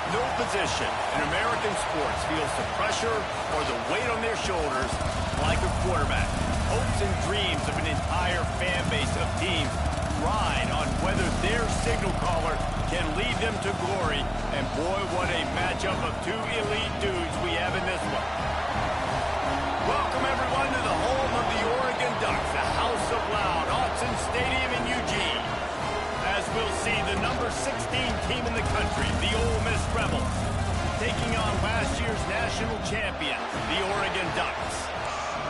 No position in American sports feels the pressure or the weight on their shoulders like a quarterback. Hopes and dreams of an entire fan base of teams ride on whether their signal caller can lead them to glory. And boy, what a matchup of two elite dudes we have in this one. Welcome, everyone, to the home of the Oregon Ducks, the House of Loud, Autzen Stadium in Eugene. As we'll see the number 16 team in the country, the Ole Miss Rebels, taking on last year's national champion, the Oregon Ducks.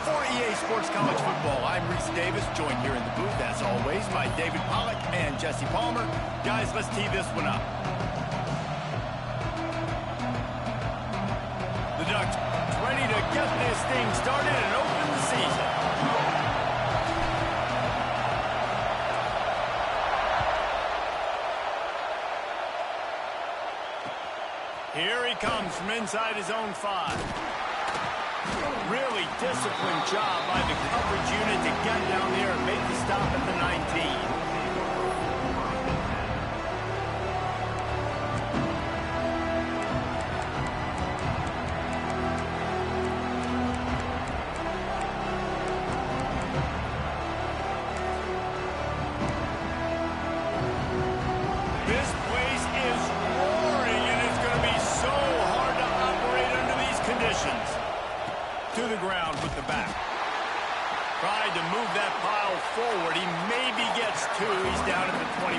For EA Sports College Football, I'm Reese Davis, joined here in the booth, as always, by David Pollack and Jesse Palmer. Guys, let's tee this one up. The Ducks ready to get this thing started and open the season. Here he comes from inside his own 5. Really disciplined job by the coverage unit to get down there and make the stop at the 19. This place is roaring, and it's going to be so hard to operate under these conditions. To the ground with the back. Tried to move that pile forward. He maybe gets 2. He's down at the 21.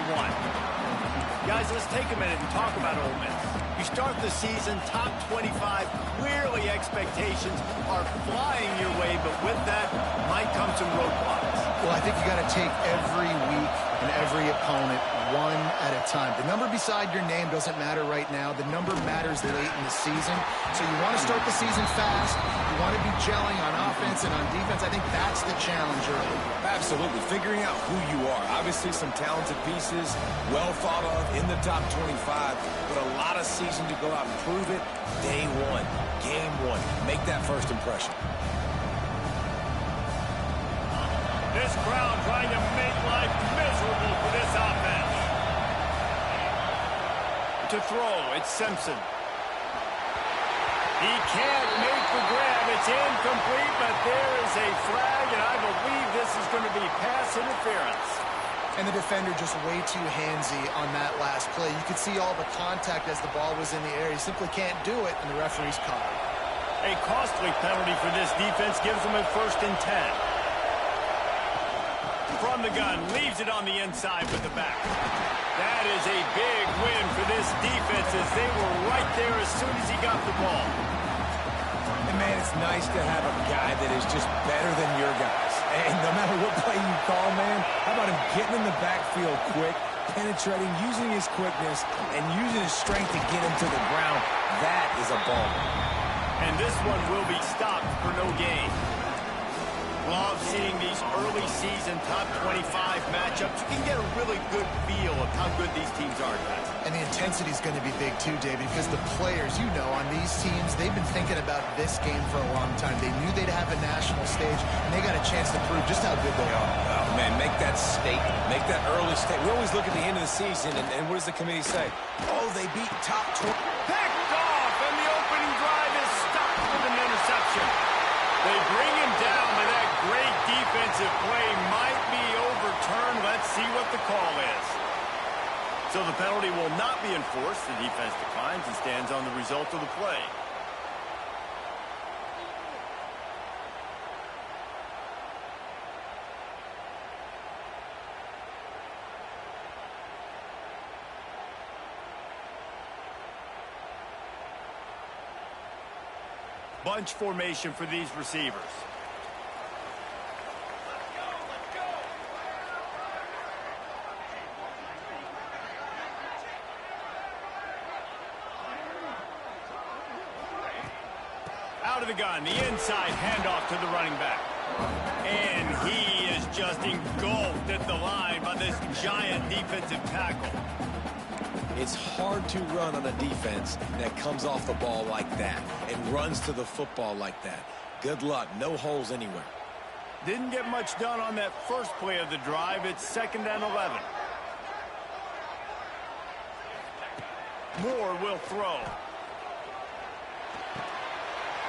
Guys, let's take a minute and talk about Ole Miss. You start the season top 25. Clearly expectations are flying your way, but with that might come some roadblocks. Well, I think you got to take every week and every opponent one at a time. The number beside your name doesn't matter right now. The number matters late in the season. So you want to start the season fast. You want to be gelling on offense and on defense. I think that's the challenge early. Absolutely. Figuring out who you are. Obviously some talented pieces, well thought of in the top 25, but a lot of season to go out and prove it. Day one, game one. Make that first impression. This crowd trying to make life miserable for this offense. To throw, it's Simpson. He can't make the grab. It's incomplete, but there is a flag, and I believe this is going to be pass interference. And the defender just way too handsy on that last play. You could see all the contact as the ball was in the air. He simply can't do it, and the referee's caught it. A costly penalty for this defense gives them a 1st and 10. From the gun, leaves it on the inside with the back. That is a big win for this defense as they were right there as soon as he got the ball. And, man, it's nice to have a guy that is just better than your guys. And no matter what play you call, man, how about him getting in the backfield quick, penetrating, using his quickness, and using his strength to get him to the ground. That is a ball. And this one will be stopped for no gain. Love seeing these early season top 25 matchups. You can get a really good feel of how good these teams are, guys. And the intensity is going to be big too, David, because the players, you know, on these teams, they've been thinking about this game for a long time. They knew they'd have a national stage, and they got a chance to prove just how good they are. Oh, man, make that statement. Make that early statement. We always look at the end of the season, and what does the committee say? Oh, they beat top 20. Picked off, and the opening drive is stopped with an interception. They bring him down, but that great defensive play might be overturned. Let's see what the call is. So the penalty will not be enforced. The defense declines and stands on the result of the play. Bunch formation for these receivers. Out of the gun, the inside handoff to the running back. And he is just engulfed at the line by this giant defensive tackle. It's hard to run on a defense that comes off the ball like that and runs to the football like that. Good luck. No holes anywhere. Didn't get much done on that first play of the drive. It's 2nd and 11. Moore will throw.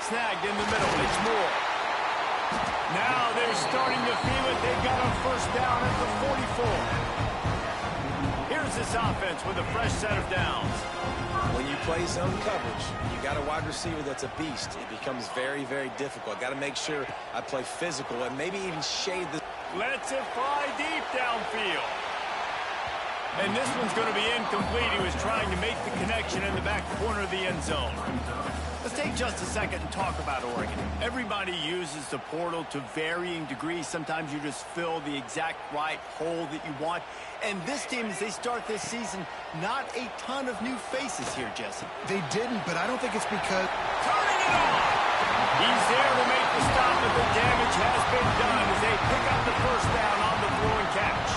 Snagged in the middle. It's Moore. Now they're starting to feel it. They've got a first down at the 44. Here's this offense with a fresh set of downs. When you play zone coverage, you got a wide receiver that's a beast. It becomes very, very difficult. Got to make sure I play physical and maybe even shade the... Lets it fly deep downfield. And this one's going to be incomplete. He was trying to make the connection in the back corner of the end zone. Let's take just a second and talk about Oregon. Everybody uses the portal to varying degrees. Sometimes you just fill the exact right hole that you want. And this team, as they start this season, not a ton of new faces here, Jesse. They didn't, but I don't think it's because... Turning it on! He's there to make the stop, but the damage has been done as they pick up the first down on the throw and catch.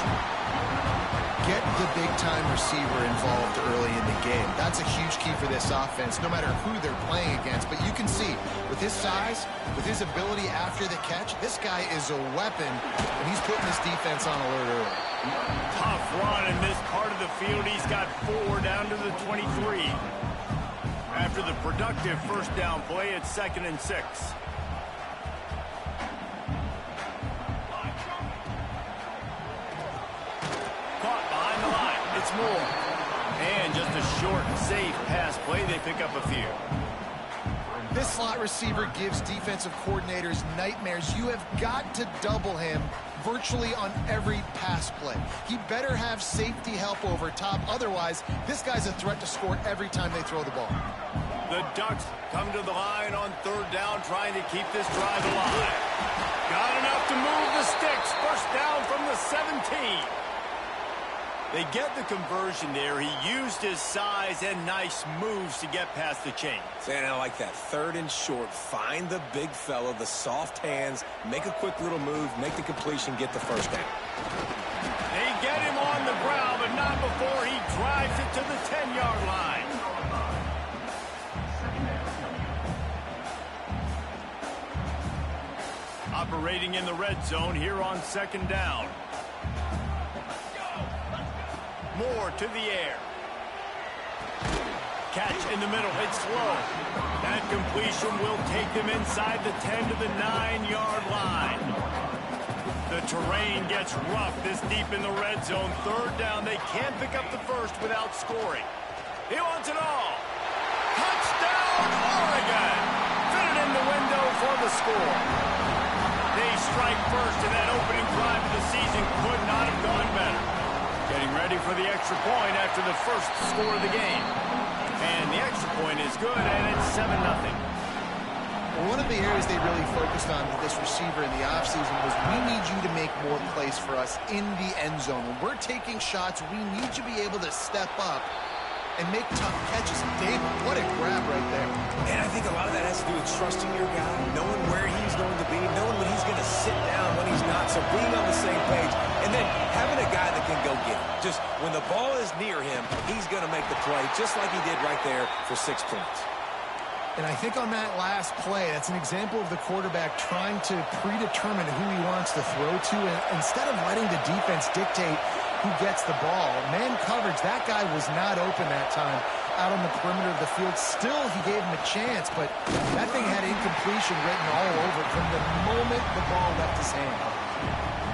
Get the big-time receiver involved early in the game. That's a huge key for this offense, no matter who they're playing against. But you can see, with his size, with his ability after the catch, this guy is a weapon, and he's putting this defense on alert early. Tough run in this part of the field. He's got 4 down to the 23. After the productive first down play, it's 2nd and 6. Moore. And just a short, safe pass play. They pick up a few. This slot receiver gives defensive coordinators nightmares. You have got to double him virtually on every pass play. He better have safety help over top. Otherwise, this guy's a threat to score every time they throw the ball. The Ducks come to the line on 3rd down, trying to keep this drive alive. Got enough to move the sticks. First down from the 17. They get the conversion there. He used his size and nice moves to get past the chains. And I like that. 3rd and short. Find the big fella, the soft hands, make a quick little move, make the completion, get the first down. They get him on the ground, but not before he drives it to the 10-yard line. Operating in the red zone here on 2nd down. Moore to the air. Catch in the middle. It's low. That completion will take them inside the 10 to the 9-yard line. The terrain gets rough this deep in the red zone. 3rd down. They can't pick up the first without scoring. He wants it all. Touchdown, Oregon. Fit it in the window for the score. They strike first, and that opening drive of the season could not have gone better. Getting ready for the extra point after the first score of the game. And the extra point is good, and it's 7-0. Well, one of the areas they really focused on with this receiver in the offseason was we need you to make more plays for us in the end zone. When we're taking shots, we need you to be able to step up and make tough catches. David, what a grab right there. And I think a lot of that has to do with trusting your guy, knowing where he's going to be, knowing when he's going to sit down, when he's not, so being on the same page, and then having a guy that can go get it. Just when the ball is near him, he's going to make the play, just like he did right there for 6 points. And I think on that last play, that's an example of the quarterback trying to predetermine who he wants to throw to, and instead of letting the defense dictate who gets the ball. Man coverage, that guy was not open that time out on the perimeter of the field. Still, he gave him a chance, but that thing had incompletion written all over it from the moment the ball left his hand.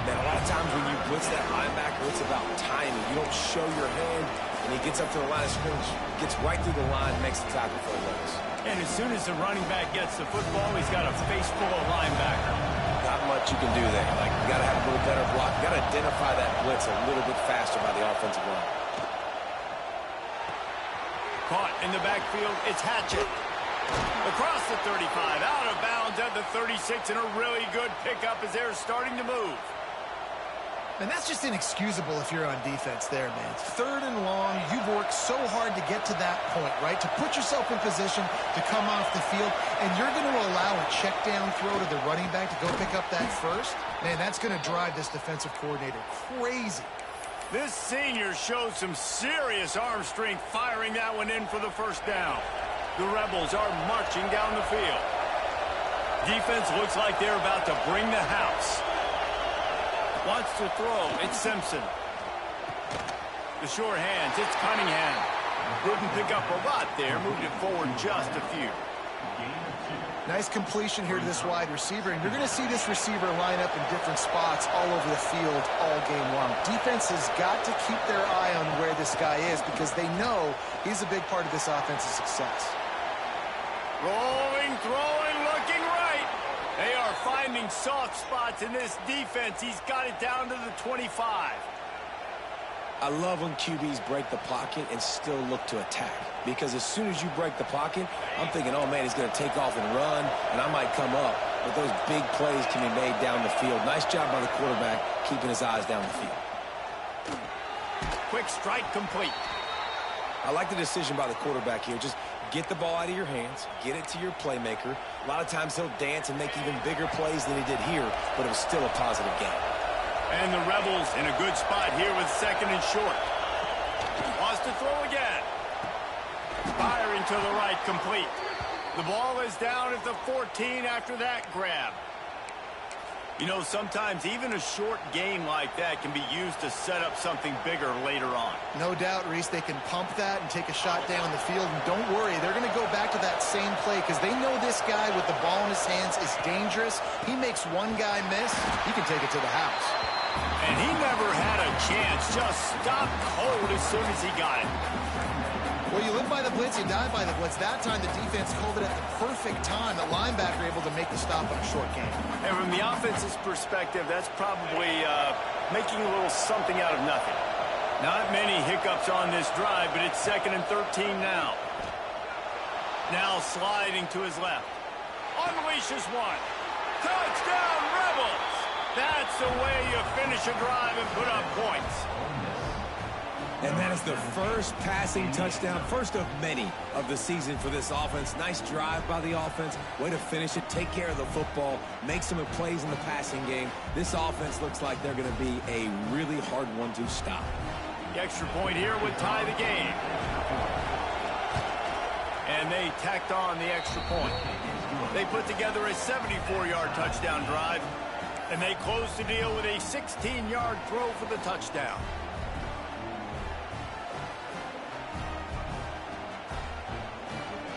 Man, a lot of times when you blitz that linebacker, it's about timing. You don't show your hand, and he gets up to the line of scrimmage, gets right through the line, makes the tackle for a loss. And as soon as the running back gets the football, he's got a face full of linebacker. Not much you can do there. Like, you got to have a little better block. You got to identify that blitz a little bit faster by the offensive line. Caught in the backfield, it's Hatchett. Across the 35, out of bounds at the 36, and a really good pickup as they're starting to move. And that's just inexcusable if you're on defense there, man. It's 3rd and long. You've worked so hard to get to that point, right? To put yourself in position to come off the field, and you're going to allow a check down throw to the running back to go pick up that first? Man, that's going to drive this defensive coordinator crazy. This senior showed some serious arm strength firing that one in for the first down. The Rebels are marching down the field. Defense looks like they're about to bring the house. Wants to throw. It's Simpson. The short hands. It's Cunningham. Didn't pick up a lot there, moved it forward just a few. Nice completion here to this wide receiver, and you're going to see this receiver line up in different spots all over the field all game long. Defense has got to keep their eye on where this guy is because they know he's a big part of this offense's success. Rolling, throwing, looking right. They are finding soft spots in this defense. He's got it down to the 25. I love when QBs break the pocket and still look to attack. Because as soon as you break the pocket, I'm thinking, oh, man, he's going to take off and run, and I might come up. But those big plays can be made down the field. Nice job by the quarterback keeping his eyes down the field. Quick strike complete. I like the decision by the quarterback here. Just get the ball out of your hands, get it to your playmaker. A lot of times he'll dance and make even bigger plays than he did here, but it was still a positive game. And the Rebels in a good spot here with 2nd and short. Wants to throw again. Firing to the right, complete. The ball is down at the 14 after that grab. You know, sometimes even a short game like that can be used to set up something bigger later on. No doubt, Reese, they can pump that and take a shot down the field. And don't worry, they're going to go back to that same play because they know this guy with the ball in his hands is dangerous. He makes one guy miss, he can take it to the house. And he never had a chance, just stopped cold as soon as he got it. Well, you live by the blitz, you die by the blitz. That time the defense called it at the perfect time. The linebacker able to make the stop on a short game. And from the offense's perspective, that's probably making a little something out of nothing. Not many hiccups on this drive, but it's 2nd and 13 now. Now sliding to his left. Unleashes one. Touchdown, Rebels! That's the way you finish a drive and put up points. And that is the first passing touchdown, first of many of the season for this offense. Nice drive by the offense. Way to finish it, take care of the football, make some plays in the passing game. This offense looks like they're going to be a really hard one to stop. The extra point here would tie the game. And they tacked on the extra point. They put together a 74-yard touchdown drive. And they close the deal with a 16-yard throw for the touchdown.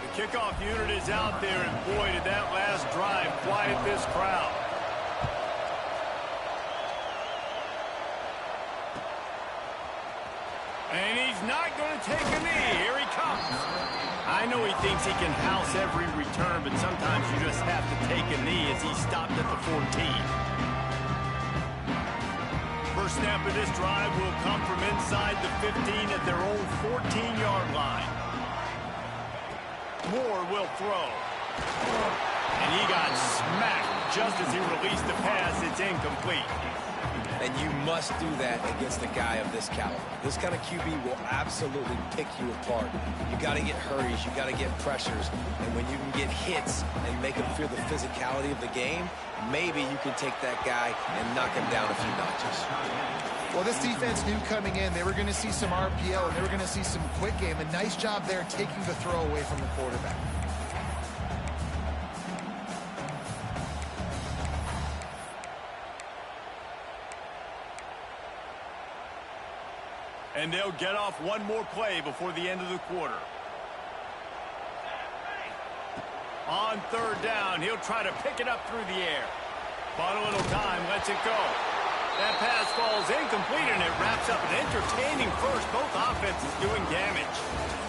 The kickoff unit is out there, and boy, did that last drive quiet this crowd. And he's not going to take a knee. Here he comes. I know he thinks he can house every return, but sometimes you just have to take a knee as he stopped at the 14. First snap of this drive will come from inside the 15 at their own 14-yard line. Moore will throw. And he got smacked just as he released the pass. It's incomplete. And you must do that against a guy of this caliber. This kind of QB will absolutely pick you apart. You got to get hurries, you got to get pressures, and when you can get hits and make him feel the physicality of the game, maybe you can take that guy and knock him down a few notches. Well, this defense knew coming in they were going to see some RPO and they were going to see some quick game. A nice job there taking the throw away from the quarterback. And they'll get off one more play before the end of the quarter. On 3rd down, he'll try to pick it up through the air. Bought a little time, lets it go. That pass falls incomplete, and it wraps up an entertaining first. Both offenses doing damage.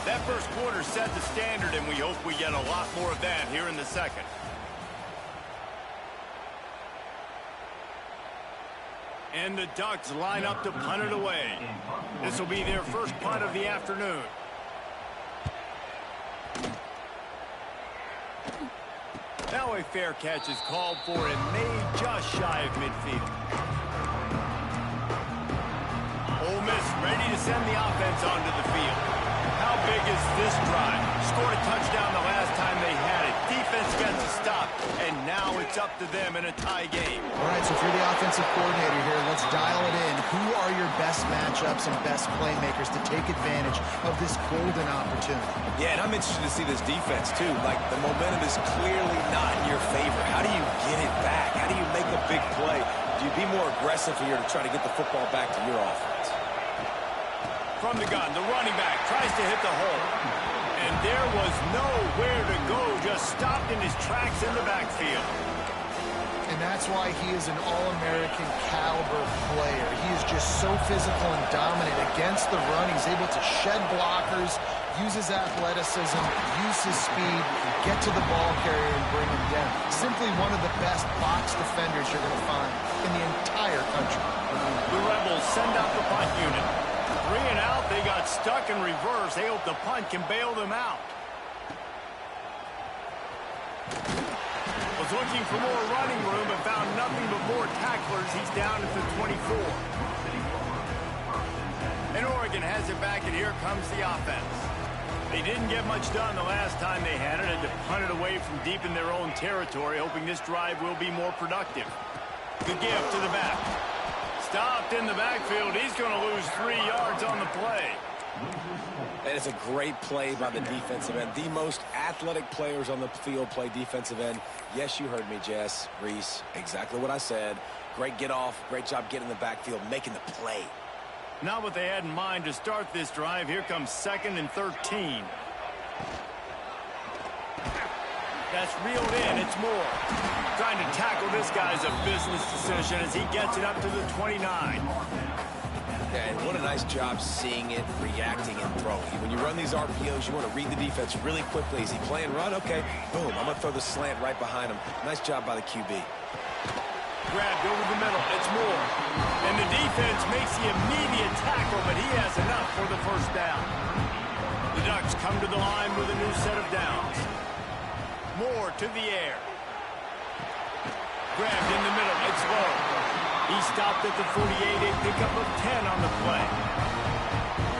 That first quarter set the standard, and we hope we get a lot more of that here in the second. And the Ducks line up to punt it away. This will be their first punt of the afternoon. Now a fair catch is called for and made just shy of midfield. Ole Miss ready to send the offense onto the field. How big is this drive? Scored a touchdown the last time they had it. Defense gets a stop, and now it's up to them in a tie game. All right, so if you're the offensive coordinator here, let's dial it in. Who are your best matchups and best playmakers to take advantage of this golden opportunity? Yeah, and I'm interested to see this defense, too. Like, the momentum is clearly not in your favor. How do you get it back? How do you make a big play? Do you be more aggressive here to try to get the football back to your offense? From the gun, the running back tries to hit the hole. And there was nowhere to go, just stopped in his tracks in the backfield. And that's why he is an All-American caliber player. He is just so physical and dominant against the run. He's able to shed blockers, use his athleticism, use his speed, get to the ball carrier and bring him down. Simply one of the best box defenders you're going to find in the entire country. The Rebels send out the punt unit. 3 and out, they got stuck in reverse. They hope the punt can bail them out. Was looking for more running room but found nothing but more tacklers. He's down at the 24. And Oregon has it back, and here comes the offense. They didn't get much done the last time they had it, and to punt it away from deep in their own territory, hoping this drive will be more productive. The give to the back. Stopped in the backfield. He's going to lose 3 yards on the play. That is a great play by the defensive end. The most athletic players on the field play defensive end. Yes, you heard me, Jess, Reese. Exactly what I said. Great get off. Great job getting in the backfield, making the play. Not what they had in mind to start this drive. Here comes 2nd and 13. That's reeled in. It's Moore. Trying to tackle this guy's a business decision as he gets it up to the 29. Yeah, and what a nice job seeing it, reacting, and throwing. When you run these RPOs, you want to read the defense really quickly. Is he playing run? Okay, boom. I'm going to throw the slant right behind him. Nice job by the QB. Grabbed over the middle. It's Moore. And the defense makes the immediate tackle, but he has enough for the first down. The Ducks come to the line with a new set of downs. Moore to the air. Grabbed in the middle. It's low. He stopped at the 48, a pickup of 10 on the play.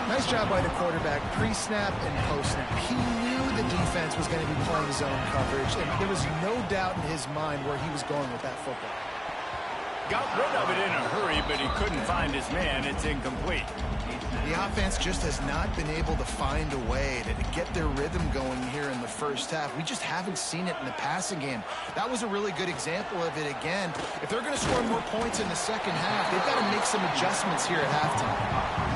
Nice job by the quarterback, pre-snap and post-snap. He knew the defense was going to be playing zone coverage, and there was no doubt in his mind where he was going with that football. Got rid of it in a hurry, but he couldn't find his man. It's incomplete. The offense just has not been able to find a way to get their rhythm going here in the first half. We just haven't seen it in the passing game. That was a really good example of it again. If they're going to score more points in the second half, they've got to make some adjustments here at halftime.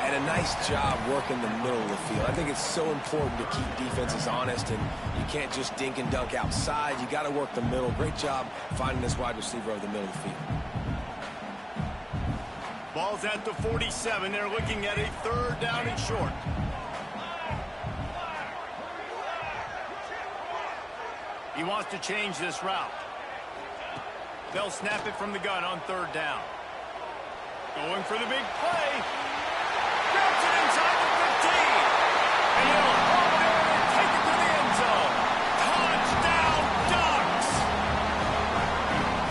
And a nice job working the middle of the field. I think it's so important to keep defenses honest, and you can't just dink and dunk outside. You got to work the middle. Great job finding this wide receiver over the middle of the field. Ball's at the 47. They're looking at a 3rd down and short. He wants to change this route. They'll snap it from the gun on 3rd down. Going for the big play. Grabs it inside the 15. And he'll haul it in and take it to the end zone. Touchdown, Ducks!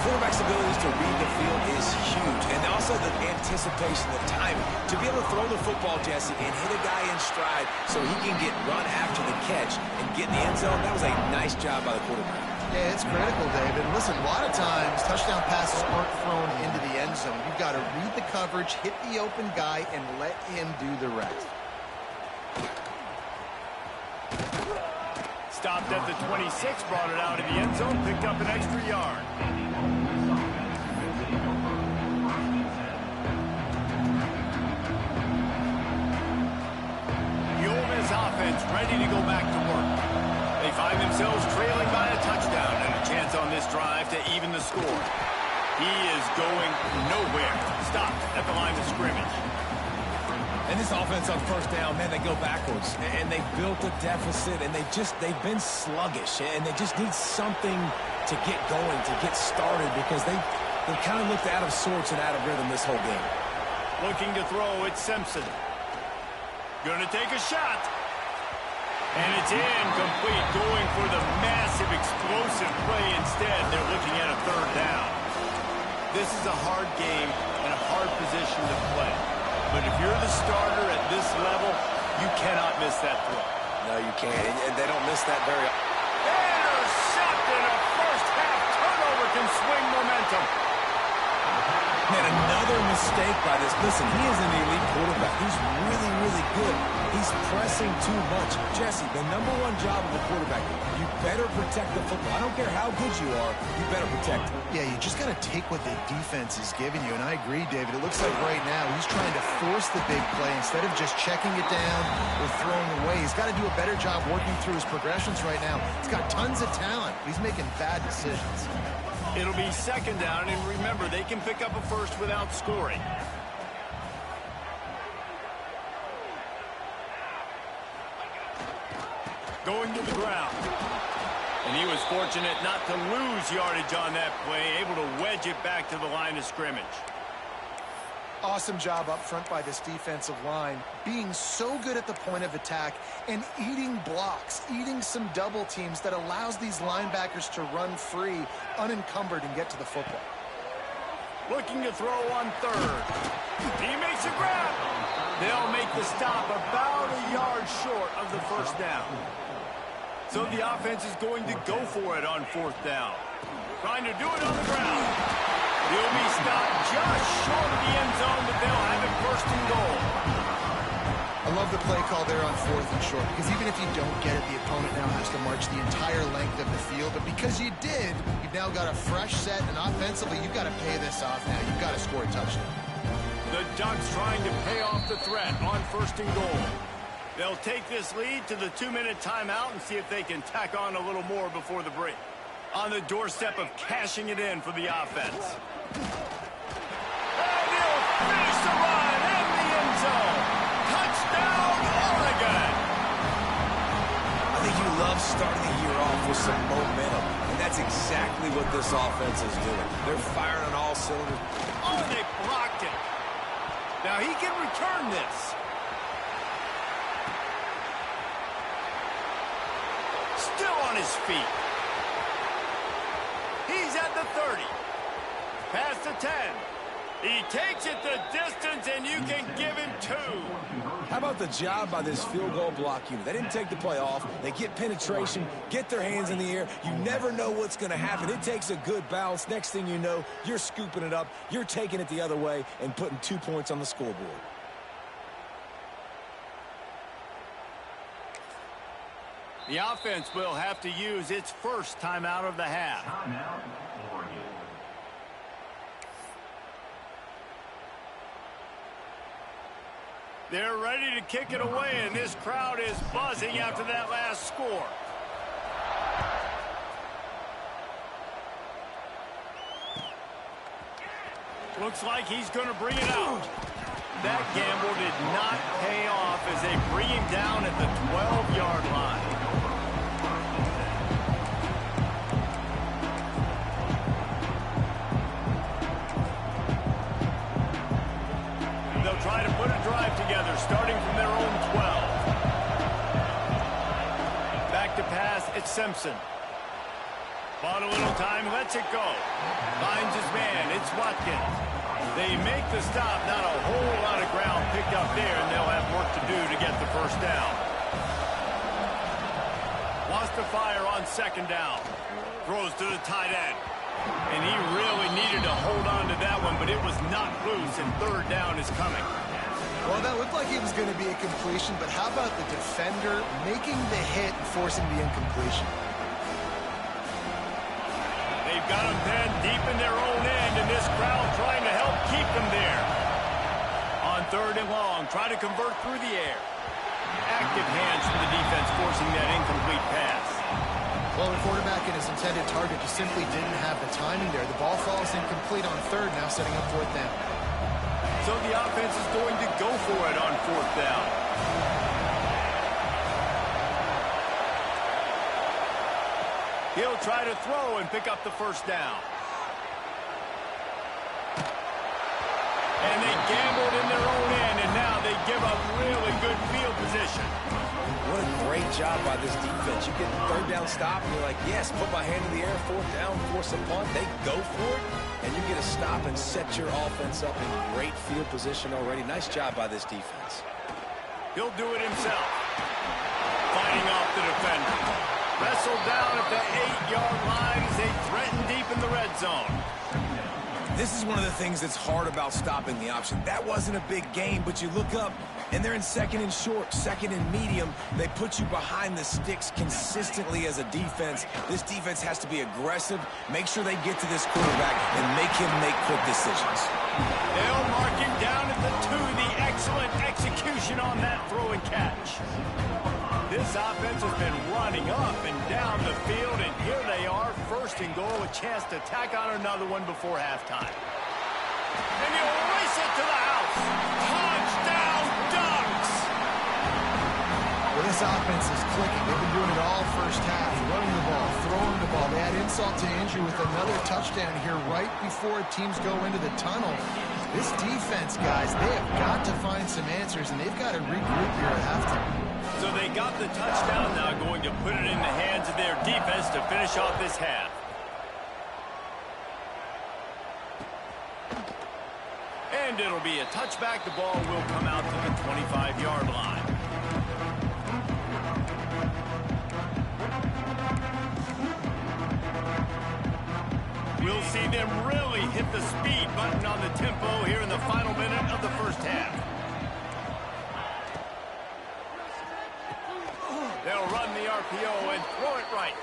Quarterback's abilities to read the field is huge, and also the anticipation, the timing. To be able to throw the football, Jesse, and hit a guy in stride so he can get run after the catch and get in the end zone, that was a nice job by the quarterback. Yeah, it's critical, David. Listen, a lot of times touchdown passes aren't thrown into the end zone. You've got to read the coverage, hit the open guy, and let him do the rest. Stopped at the 26, brought it out of the end zone, picked up an extra yard. The Ole Miss offense ready to go back to work. They find themselves trailing by a touchdown and a chance on this drive to even the score. He is going nowhere. Stopped at the line of scrimmage. And this offense on 1st down, man, they go backwards. And they've built a deficit, and they've been sluggish. And they just need something to get going, to get started, because they've kind of looked out of sorts and out of rhythm this whole game. Looking to throw, it's Simpson. Going to take a shot. And it's incomplete, going for the massive, explosive play instead. They're looking at a 3rd down. This is a hard game and a hard position to play. But if you're the starter at this level, you cannot miss that throw. No, you can't. And they don't miss that very often. Intercepted. A first-half turnover can swing momentum. Man, another mistake by this. Listen, he is an elite quarterback. He's really, really good. He's pressing too much. Jesse, the number one job of a quarterback, you better protect the football. I don't care how good you are, you better protect it. Yeah, you just got to take what the defense is giving you, and I agree, David. It looks like right now he's trying to force the big play instead of just checking it down or throwing away. He's got to do a better job working through his progressions right now. He's got tons of talent, but he's making bad decisions. It'll be second down, and remember, they can pick up a first without scoring. Going to the ground. And he was fortunate not to lose yardage on that play, able to wedge it back to the line of scrimmage. Awesome job up front by this defensive line, being so good at the point of attack and eating blocks, eating some double teams that allows these linebackers to run free, unencumbered, and get to the football. Looking to throw on third. He makes a grab. They'll make the stop about a yard short of the first down. So the offense is going to go for it on fourth down. Trying to do it on the ground. He'll be stopped just short of the end zone, but they'll have it first and goal. I love the play call there on fourth and short, because even if you don't get it, the opponent now has to march the entire length of the field. But because you did, you've now got a fresh set, and offensively, you've got to pay this off now. You've got to score a touchdown. The Ducks trying to pay off the threat on first and goal. They'll take this lead to the 2-minute timeout and see if they can tack on a little more before the break. On the doorstep of cashing it in for the offense. And he'll finish the run in the end zone. Touchdown, Oregon! I think you love starting the year off with some momentum, and that's exactly what this offense is doing. They're firing on all cylinders. Oh, they blocked it. Now he can return this. Still on his feet. He's at the 30. Past the 10. He takes it the distance, and you can give him 2. How about the job by this field goal block unit? They didn't take the play off. They get penetration, get their hands in the air. You never know what's going to happen. It takes a good bounce. Next thing you know, you're scooping it up. You're taking it the other way and putting 2 points on the scoreboard. The offense will have to use its first timeout of the half. They're ready to kick it away, and this crowd is buzzing after that last score. Looks like he's going to bring it out. That gamble did not pay off as they bring him down at the 12-yard line. They'll try to put a drive together, starting from their own 12. Back to pass, it's Simpson. Bought a little time, lets it go. Finds his man, it's Watkins. They make the stop, not a whole lot of ground picked up there, and they'll have work to do to get the first down. Wants to fire on second down. Throws to the tight end. And he really needed to hold on to that one, but it was not loose, and third down is coming. Well, that looked like it was going to be a completion, but how about the defender making the hit and forcing the incompletion? They've got them pinned deep in their own end, and this crowd trying to help keep them there. On third and long, try to convert through the air. Active hands from the defense forcing that incomplete pass. Well, the quarterback and his intended target just simply didn't have the timing there. The ball falls incomplete on third, now setting up fourth down. So the offense is going to go for it on fourth down. He'll try to throw and pick up the first down. And they gambled in their own end, and now they give up really good field position. What a great job by this defense. You get the third down stop, and you're like, yes, put my hand in the air, fourth down, force a punt. They go for it, and you get a stop and set your offense up in great field position already. Nice job by this defense. He'll do it himself. Fighting off the defender. Wrestled down at the 8-yard line as they threaten deep in the red zone. This is one of the things that's hard about stopping the option. That wasn't a big gain, but you look up, and they're in second and short, second and medium. They put you behind the sticks consistently as a defense. This defense has to be aggressive, make sure they get to this quarterback, and make him make quick decisions. They'll mark him down at the 2. The excellent execution on that throw and catch. This offense has been running up and down the field, and here they are, first and goal, a chance to tack on another one before halftime. And he'll race it to the house. Touchdown, Ducks! Well, this offense is clicking. They've been doing it all first half, running the ball, throwing the ball. They had insult to injury with another touchdown here right before teams go into the tunnel. This defense, guys, they have got to find some answers, and they've got to regroup here at halftime. So they got the touchdown, now going to put it in the hands of their defense to finish off this half. And it'll be a touchback. The ball will come out to the 25-yard line. We'll see them really hit the speed button on the tempo here in the final minute of the first half. They'll run the RPO and throw it right.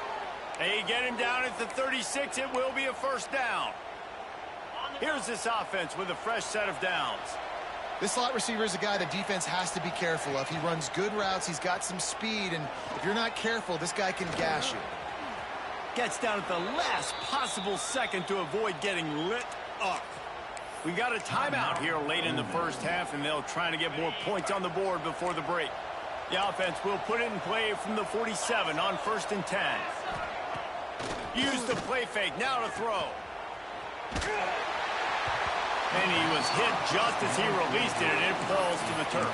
They get him down at the 36. It will be a first down. Here's this offense with a fresh set of downs. This slot receiver is a guy the defense has to be careful of. He runs good routes. He's got some speed, and if you're not careful, this guy can gash you. Gets down at the last possible second to avoid getting lit up. We got a timeout here late in the first half, and they'll try to get more points on the board before the break. The offense will put it in play from the 47 on 1st and 10. Use the play fake, now to throw. And he was hit just as he released it, and it falls to the turf.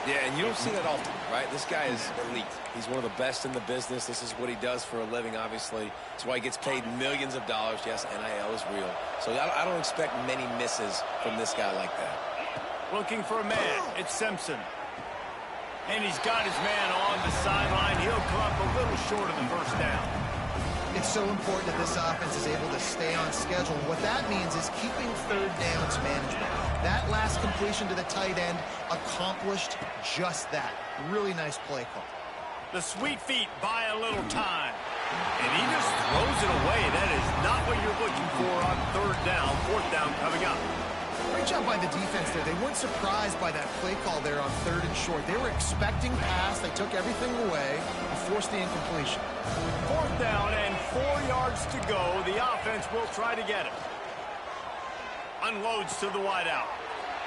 Yeah, and you don't see that often, right? This guy is elite. He's one of the best in the business. This is what he does for a living, obviously. That's why he gets paid millions of dollars. Yes, NIL is real. So I don't expect many misses from this guy like that. Looking for a man. It's Simpson. And he's got his man on the sideline. He'll come up a little short of the first down. It's so important that this offense is able to stay on schedule. What that means is keeping third downs management. That last completion to the tight end accomplished just that. Really nice play call. The sweet feet buy a little time. And he just throws it away. That is not what you're looking for on 3rd down, 4th down coming up. Great job by the defense there. They weren't surprised by that play call there on 3rd and short. They were expecting pass. They took everything away and forced the incompletion. 4th down and 4 yards to go. The offense will try to get it. Unloads to the wideout.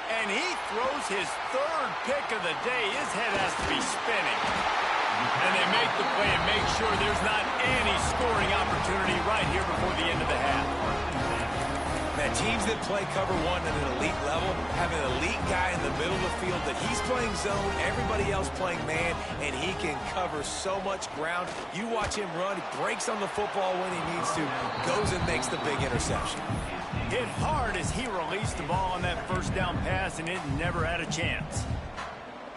And he throws his 3rd pick of the day. His head has to be spinning. And they make the play and make sure there's not any scoring opportunity right here before the end of the half. Man, teams that play cover one at an elite level have an elite guy in the middle of the field that he's playing zone, everybody else playing man, and he can cover so much ground. You watch him run, he breaks on the football when he needs to, goes and makes the big interception. Hit hard as he released the ball on that 1st down pass, and it never had a chance.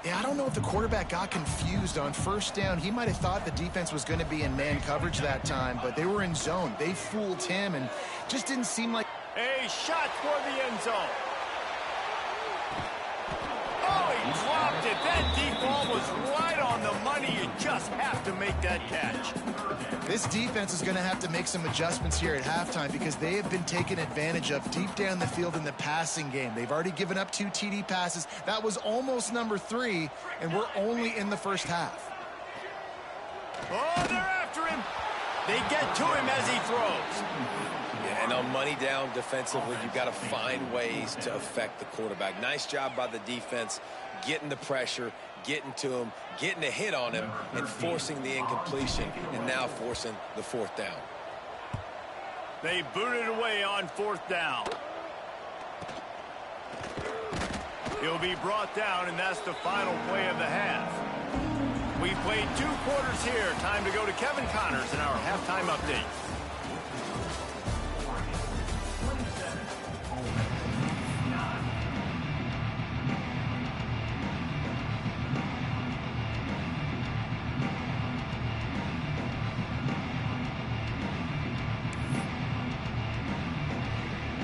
Yeah, I don't know if the quarterback got confused on 1st down. He might have thought the defense was going to be in man coverage that time, but they were in zone. They fooled him and just didn't seem like... A shot for the end zone. Oh, he dropped it. That deep ball was right on the money. You just have to make that catch. This defense is going to have to make some adjustments here at halftime because they have been taken advantage of deep down the field in the passing game. They've already given up 2 TD passes. That was almost number 3, and we're only in the first half. Oh, they're after him. They get to him as he throws. Yeah, and on money down defensively, you've got to find ways to affect the quarterback. Nice job by the defense, getting the pressure, getting to him, getting a hit on him, and forcing the incompletion, and now forcing the 4th down. They booted away on 4th down. He'll be brought down, and that's the final play of the half. We played 2 quarters here. Time to go to Kevin Connors in our halftime update.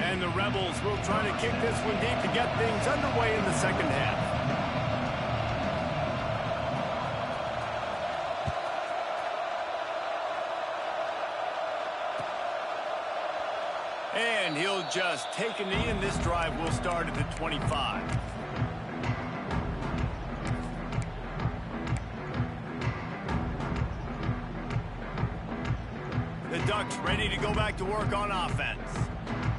And the the Rebels will try to kick this one deep to get things underway in the second half. And he'll just take a knee, and this drive will start at the 25. The Ducks ready to go back to work on offense.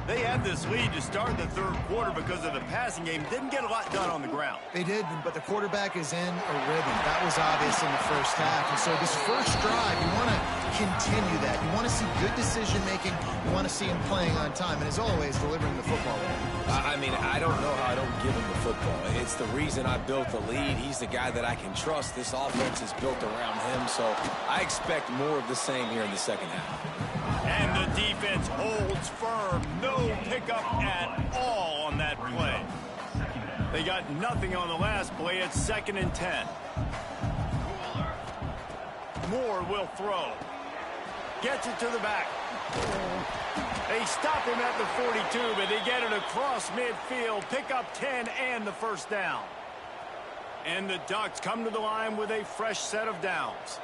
They had this lead to start the third quarter because of the passing game. Didn't get a lot done on the ground. They did, but the quarterback is in a rhythm. That was obvious in the first half. And so this first drive, you want to continue that. You want to see good decision-making. You want to see him playing on time. And as always, delivering the football. I mean, I don't know how I don't give him the football. It's the reason I built the lead. He's the guy that I can trust. This offense is built around him, so I expect more of the same here in the second half. And the defense holds firm. No pickup at all on that play. They got nothing on the last play. It's 2nd and 10. Moore will throw. Gets it to the back. They stop him at the 42, but they get it across midfield. Pick up 10 and the first down. And the Ducks come to the line with a fresh set of downs.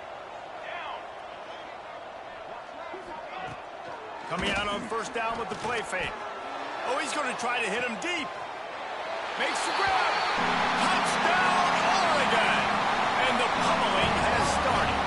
Coming out on first down with the play fake. Oh, he's going to try to hit him deep. Makes the grab. Touchdown, Oregon. And the pummeling has started.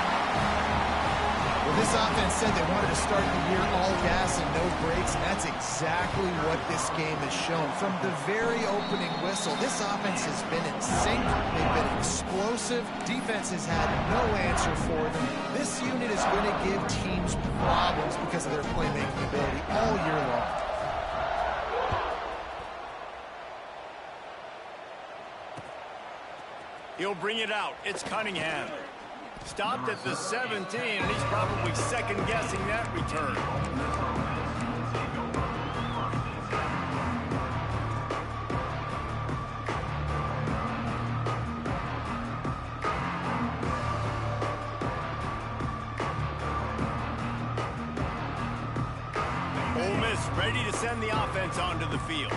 Well, this offense said they wanted to start the year all gas and no brakes, and that's exactly what this game has shown. From the very opening whistle, this offense has been in sync. They've been explosive. Defense has had no answer for them. This unit is going to give teams problems because of their playmaking ability all year long. He'll bring it out. It's Cunningham. Stopped at the 17, and he's probably second-guessing that return. Ole Miss ready to send the offense onto the field.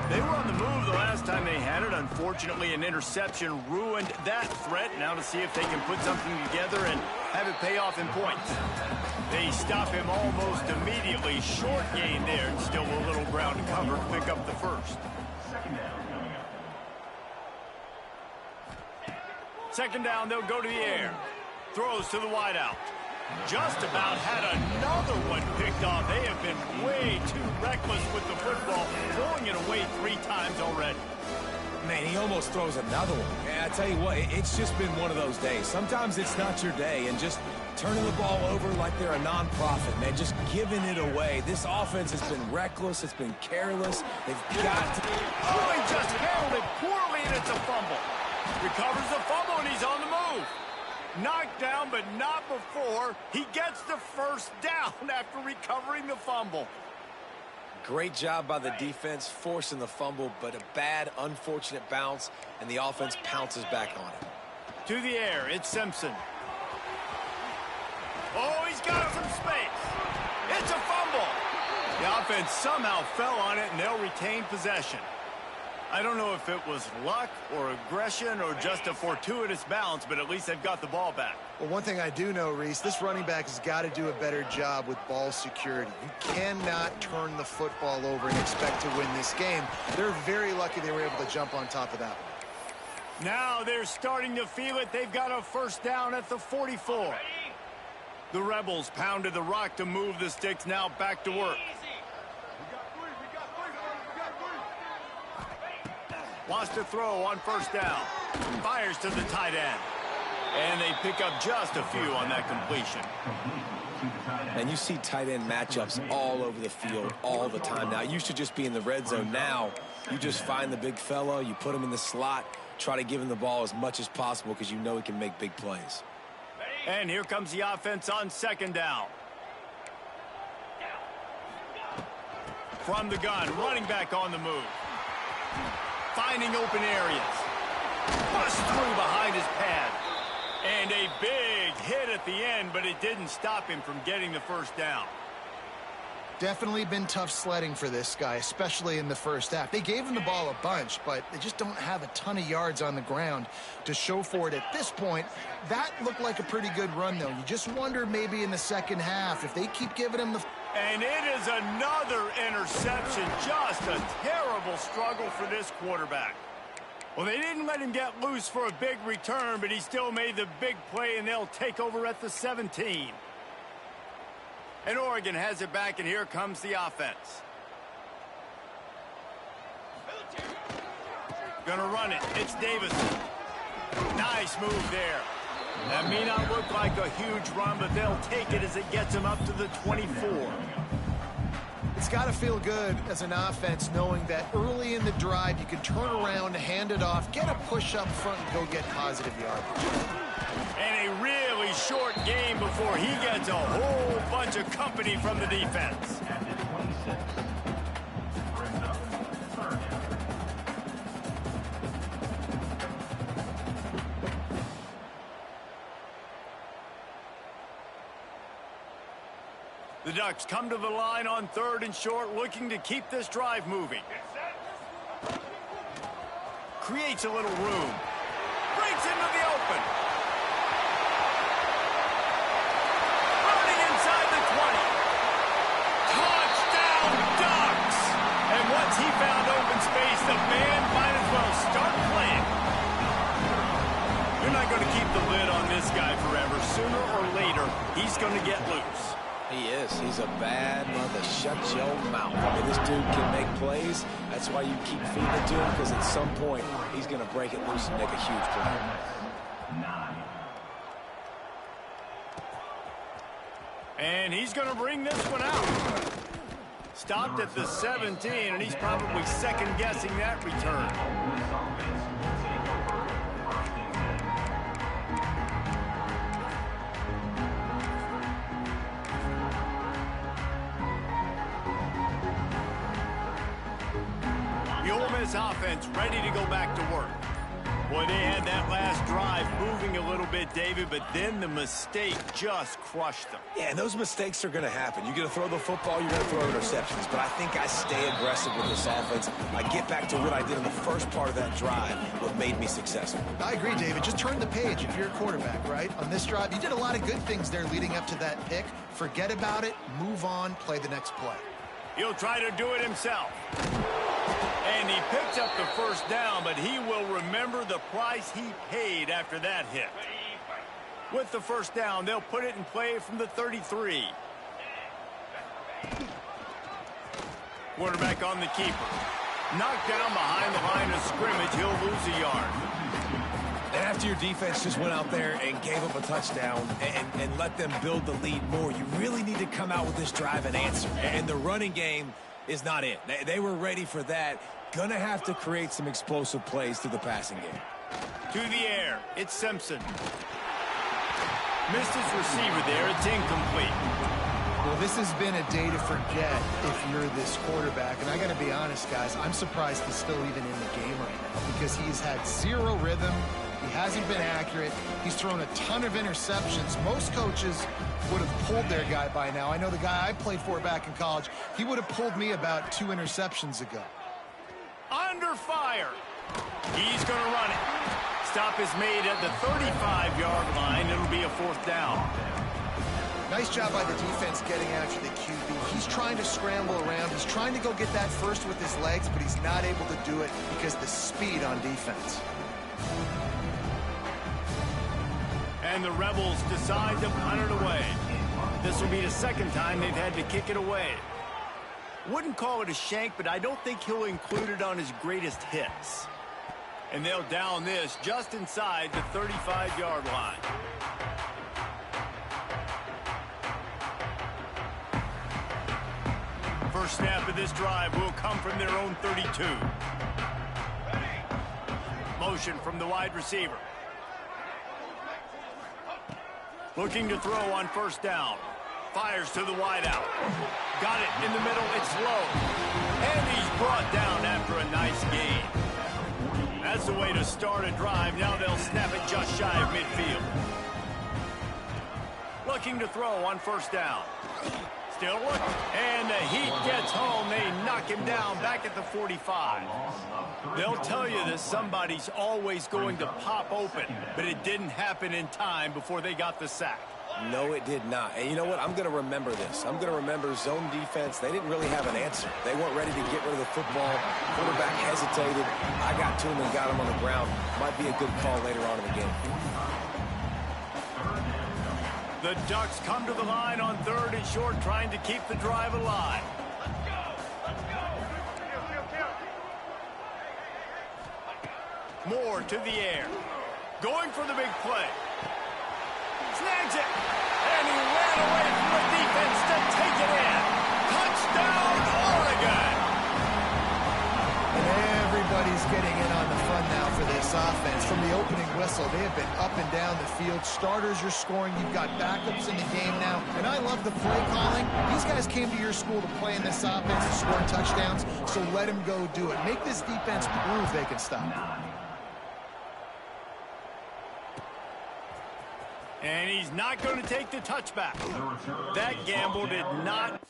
They were on the move the last time they had it. Unfortunately, an interception ruined that threat. Now to see if they can put something together and have it pay off in points. They stop him almost immediately. Short gain there, and still a little ground to cover to pick up the first. Second down, they'll go to the air. Throws to the wideout. Just about had another one picked off. They have been way too reckless with the football, throwing it away 3 times already. Man, he almost throws another one. And I tell you what, it's just been one of those days. Sometimes it's not your day, and just turning the ball over like they're a non-profit, man, just giving it away. This offense has been reckless. It's been careless. They've got to... Oh, he just handled it poorly, and it's a fumble. Recovers the fumble, and he's on the move. Knocked down, but not before. He gets the first down after recovering the fumble. Great job by the defense forcing the fumble, but a bad, unfortunate bounce, and the offense pounces back on it. To the air, it's Simpson. Oh, he's got some space. It's a fumble. The offense somehow fell on it, and they'll retain possession. I don't know if it was luck or aggression or just a fortuitous bounce, but at least they've got the ball back. Well, one thing I do know, Reese, this running back has got to do a better job with ball security. You cannot turn the football over and expect to win this game. They're very lucky they were able to jump on top of that one. Now they're starting to feel it. They've got a first down at the 44. The Rebels pounded the rock to move the sticks. Now back to work. Wants to throw on first down. Fires to the tight end. And they pick up just a few on that completion. And you see tight end matchups all over the field all the time now. It used to just be in the red zone. Now you just find the big fella, you put him in the slot, try to give him the ball as much as possible because you know he can make big plays. And here comes the offense on second down. From the gun, running back on the move. Finding open areas. Bust through behind his pad. And a big hit at the end, but it didn't stop him from getting the first down. Definitely been tough sledding for this guy, especially in the first half. They gave him the ball a bunch, but they just don't have a ton of yards on the ground to show for it at this point. That looked like a pretty good run, though. You just wonder maybe in the second half if they keep giving him the... And it is another interception. Just a terrible struggle for this quarterback. Well, they didn't let him get loose for a big return, but he still made the big play, and they'll take over at the 17. And Oregon has it back, and here comes the offense. Gonna run it. It's Davison. Nice move there. That may not look like a huge run, but they'll take it as it gets them up to the 24. It's got to feel good as an offense knowing that early in the drive you can turn around, hand it off, get a push up front, and go get positive yardage. And a really short game before he gets a whole bunch of company from the defense. The Ducks come to the line on 3rd and short, looking to keep this drive moving. Creates a little room. Breaks into the open. Running inside the 20. Touchdown, Ducks! And once he found open space, the band might as well start playing. You're not going to keep the lid on this guy forever. Sooner or later, he's going to get loose. He is. He's a bad mother. Shut your mouth. I mean, this dude can make plays. That's why you keep feeding it to him, because at some point, he's going to break it loose and make a huge play. And he's going to bring this one out. Stopped at the 17, and he's probably second-guessing that return. Offense ready to go back to work. Boy, they had that last drive moving a little bit, David, but then the mistake just crushed them. Yeah, and those mistakes are going to happen. You're going to throw the football, you're going to throw interceptions, but I think I stay aggressive with this offense. I get back to what I did in the first part of that drive, what made me successful. I agree, David. Just turn the page if you're a quarterback, right? On this drive, you did a lot of good things there leading up to that pick. Forget about it, move on, play the next play. He'll try to do it himself. And he picks up the first down, but he will remember the price he paid after that hit. With the first down, they'll put it in play from the 33. Quarterback on the keeper. Knocked down behind the line of scrimmage. He'll lose a yard. And after your defense just went out there and gave up a touchdown and let them build the lead more, you really need to come out with this drive and answer. And the running game is not it. They were ready for that. Gonna have to create some explosive plays through the passing game. To the air, it's Simpson. Missed his receiver there. It's incomplete. Well, this has been a day to forget if you're this quarterback. And I got to be honest, guys, I'm surprised he's still even in the game right now because he's had zero rhythm. He hasn't been accurate. He's thrown a ton of interceptions. Most coaches would have pulled their guy by now. I know the guy I played for back in college, he would have pulled me about 2 interceptions ago. Under fire. He's going to run it. Stop is made at the 35-yard line. It'll be a 4th down. Nice job by the defense getting after the QB. He's trying to scramble around. He's trying to go get that first with his legs, but he's not able to do it because of the speed on defense. And the Rebels decide to punt it away. This will be the second time they've had to kick it away. Wouldn't call it a shank, but I don't think he'll include it on his greatest hits. And they'll down this just inside the 35-yard line. First snap of this drive will come from their own 32. Motion from the wide receiver. Looking to throw on first down. Fires to the wideout. Got it in the middle. It's low. And he's brought down after a nice gain. That's the way to start a drive. Now they'll snap it just shy of midfield. Looking to throw on first down. Still looking. And the heat gets home. They knock him down back at the 45. They'll tell you that somebody's always going to pop open, but it didn't happen in time before they got the sack. No, it did not. And you know what? I'm going to remember this. I'm going to remember zone defense. They didn't really have an answer. They weren't ready to get rid of the football. Quarterback hesitated. I got to him and got him on the ground. Might be a good call later on in the game. The Ducks come to the line on 3rd and short, trying to keep the drive alive. Moore to the air. Going for the big play. Snags it. And he ran away from the defense to take it in. Touchdown, Oregon. And everybody's getting in on the fun now for this offense. From the opening whistle, they have been up and down the field. Starters are scoring. You've got backups in the game now. And I love the play calling. These guys came to your school to play in this offense and score touchdowns, so let them go do it. Make this defense prove they can stop. And he's not going to take the touchback. That gamble did not...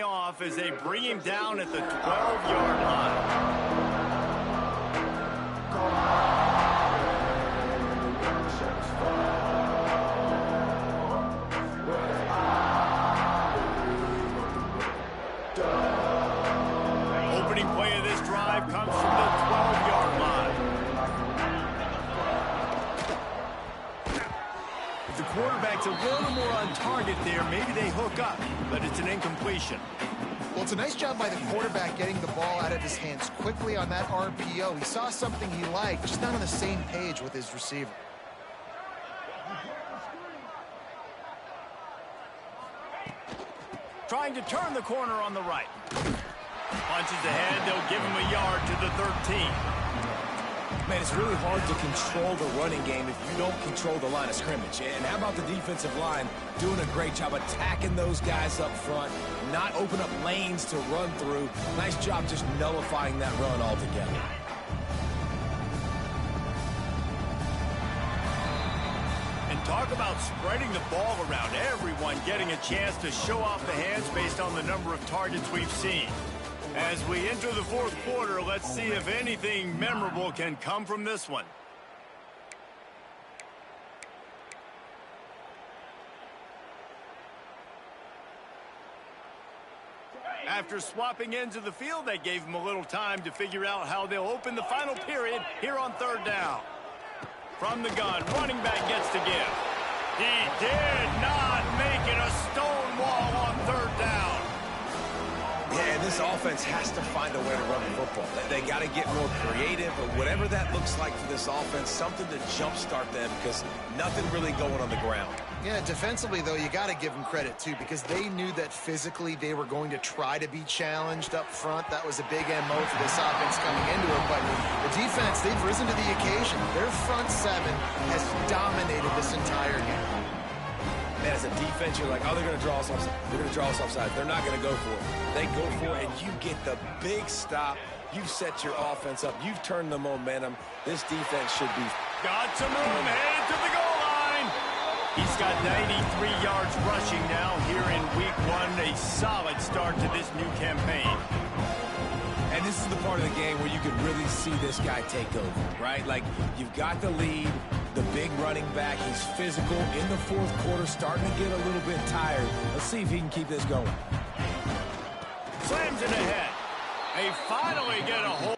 off as they bring him down at the 12-yard line. Opening play of this drive comes from the 12-yard line. If the quarterback's a little more on target there, maybe they hook up, but it's an incompletion. Well, it's a nice job by the quarterback getting the ball out of his hands quickly on that RPO. He saw something he liked, just not on the same page with his receiver. Trying to turn the corner on the right. Punches ahead, they'll give him a yard to the 13. Man, it's really hard to control the running game if you don't control the line of scrimmage. And how about the defensive line doing a great job attacking those guys up front, not open up lanes to run through. Nice job just nullifying that run altogether. And talk about spreading the ball around, everyone getting a chance to show off the hands based on the number of targets we've seen. As we enter the fourth quarter, let's see if anything memorable can come from this one. After swapping ends of the field, they gave him a little time to figure out how they'll open the final period here on 3rd down. From the gun, running back gets to give. He did not make it a stone wall on 3rd down. Yeah, and this offense has to find a way to run the football. They got to get more creative, but whatever that looks like for this offense, something to jumpstart them because nothing really going on the ground. Yeah, defensively, though, you got to give them credit, too, because they knew that physically they were going to try to be challenged up front. That was a big MO for this offense coming into it. But the defense, they've risen to the occasion. Their front seven has dominated this entire game. Man, as a defense, you're like, oh, they're going to draw us offside. They're going to draw us offside. They're not going to go for it. They go for it, and you get the big stop. You've set your offense up. You've turned the momentum. This defense should be... Got some room, headed to the goal line. He's got 93 yards rushing now here in week 1. A solid start to this new campaign. And this is the part of the game where you can really see this guy take over, right? Like, you've got the lead, the big running back. He's physical in the fourth quarter, starting to get a little bit tired. Let's see if he can keep this going. Slams it ahead. They finally get a hold.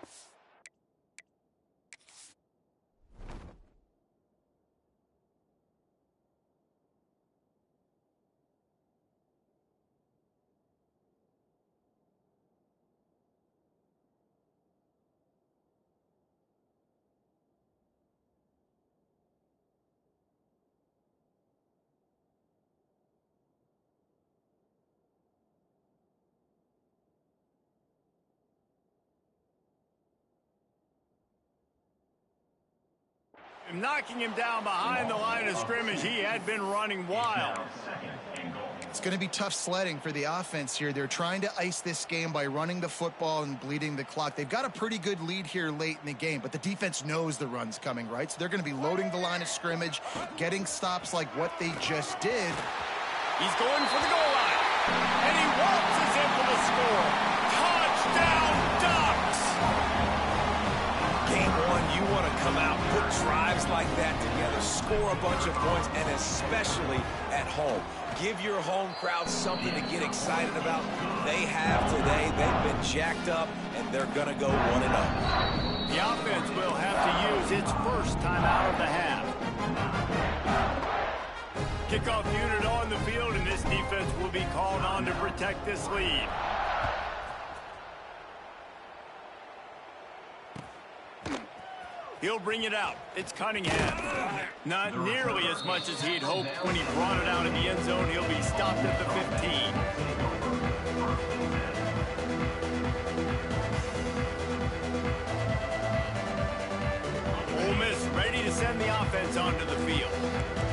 Knocking him down behind the line of scrimmage. He had been running wild. It's going to be tough sledding for the offense here. They're trying to ice this game by running the football and bleeding the clock. They've got a pretty good lead here late in the game, but the defense knows the run's coming, right? So they're going to be loading the line of scrimmage, getting stops like what they just did. He's going for the goal line, and he waltzes in for the score. Touchdown, Ducks! Game one, you want to come out, put drives like that together, score a bunch of points, and especially at home. Give your home crowd something to get excited about. They have today. They've been jacked up, and they're going to go 1-0. The offense will have to use its first time out of the half. Kickoff unit on the field, and this defense will be called on to protect this lead. He'll bring it out. It's Cunningham. Not nearly as much as he'd hoped when he brought it out in the end zone. He'll be stopped at the 15. Ole Miss ready to send the offense onto the field.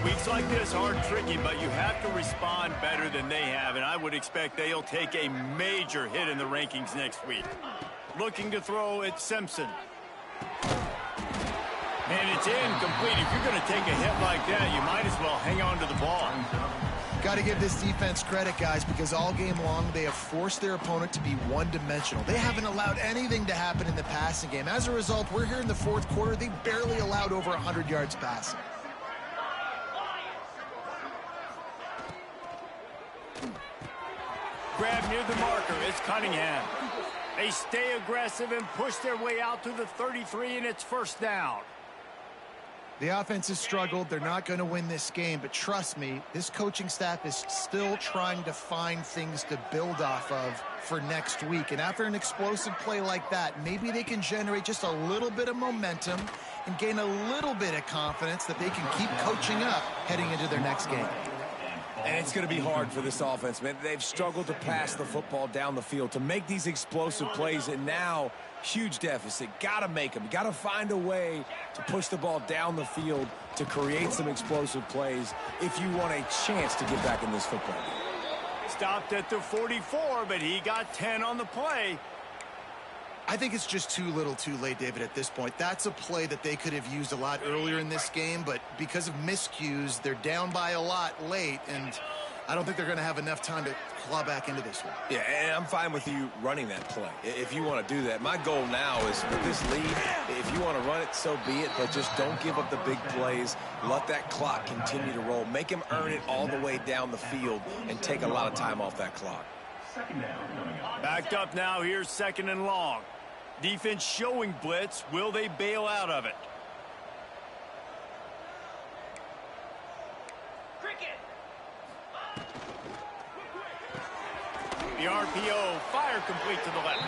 Weeks like this are tricky, but you have to respond better than they have, and I would expect they'll take a major hit in the rankings next week. Looking to throw, it's Simpson. And it's incomplete. If you're going to take a hit like that, you might as well hang on to the ball. Got to give this defense credit, guys, because all game long they have forced their opponent to be one-dimensional. They haven't allowed anything to happen in the passing game. As a result, we're here in the fourth quarter. They barely allowed over 100 yards passing. Grab near the marker. It's Cunningham. They stay aggressive and push their way out to the 33, and it's first down. The offense has struggled. They're not going to win this game, but trust me, this coaching staff is still trying to find things to build off of for next week. And after an explosive play like that, maybe they can generate just a little bit of momentum and gain a little bit of confidence that they can keep coaching up heading into their next game. And it's going to be hard for this offense, man. They've struggled to pass the football down the field, to make these explosive plays, and now huge deficit. Got to make them. Got to find a way to push the ball down the field to create some explosive plays if you want a chance to get back in this football game. Stopped at the 44, but he got 10 on the play. I think it's just too little too late, David, at this point. That's a play that they could have used a lot earlier in this game, but because of miscues, they're down by a lot late, and I don't think they're going to have enough time to claw back into this one. Yeah, and I'm fine with you running that play if you want to do that. My goal now is with this lead, if you want to run it, so be it, but just don't give up the big plays. Let that clock continue to roll. Make him earn it all the way down the field and take a lot of time off that clock. Backed up now. Here's second and long. Defense showing blitz. Will they bail out of it? The RPO, fire complete to the left.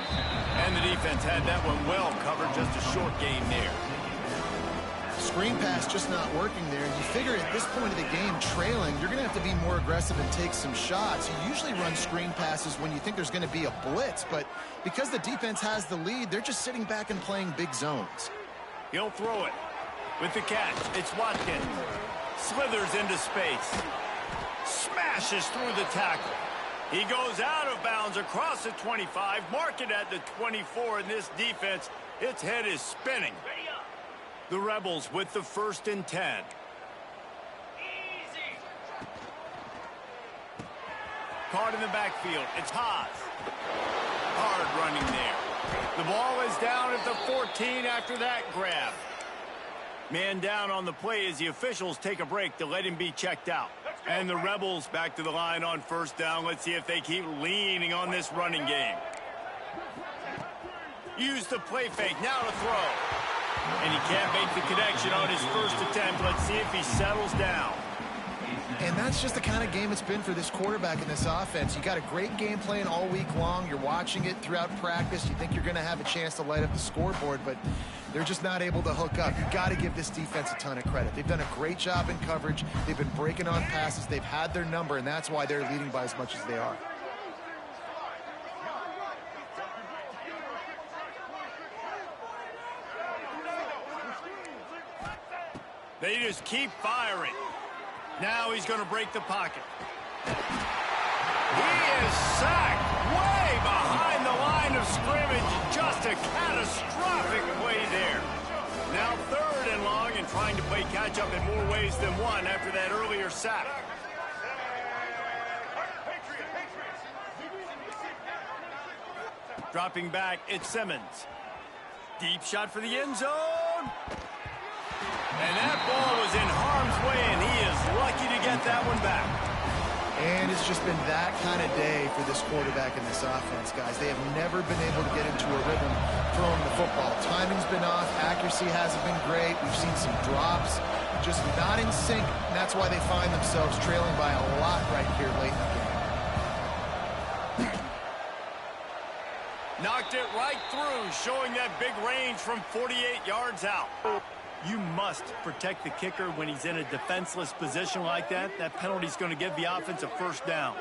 And the defense had that one well covered, just a short gain there. Screen pass just not working there. You figure at this point of the game, trailing, you're going to have to be more aggressive and take some shots. You usually run screen passes when you think there's going to be a blitz, but because the defense has the lead, they're just sitting back and playing big zones. He'll throw it. With the catch, it's Watkins. Slithers into space. Smashes through the tackle. He goes out of bounds across the 25, mark it at the 24, and this defense, its head is spinning. The Rebels with the 1st and 10. Easy. Caught in the backfield. It's Haas. Hard running there. The ball is down at the 14 after that grab. Man down on the play as the officials take a break to let him be checked out. And the Rebels back to the line on 1st down. Let's see if they keep leaning on this running game. Use the play fake. Now to throw. And he can't make the connection on his first attempt. Let's see if he settles down. And that's just the kind of game it's been for this quarterback in this offense. You got a great game plan all week long. You're watching it throughout practice. You think you're going to have a chance to light up the scoreboard, but they're just not able to hook up. You got to give this defense a ton of credit. They've done a great job in coverage. They've been breaking on passes. They've had their number, and that's why they're leading by as much as they are. They just keep firing. Now he's going to break the pocket. He is sacked way behind the line of scrimmage. Just a catastrophic play there. Now 3rd and long and trying to play catch-up in more ways than one after that earlier sack. Dropping back, it's Simmons. Deep shot for the end zone. And that ball was in harm's way, and he is lucky to get that one back. And it's just been that kind of day for this quarterback and this offense, guys. They have never been able to get into a rhythm throwing the football. Timing's been off. Accuracy hasn't been great. We've seen some drops, just not in sync. And that's why they find themselves trailing by a lot right here late in the game. Knocked it right through, showing that big range from 48 yards out. You must protect the kicker when he's in a defenseless position like that. That penalty's going to give the offense a 1st down.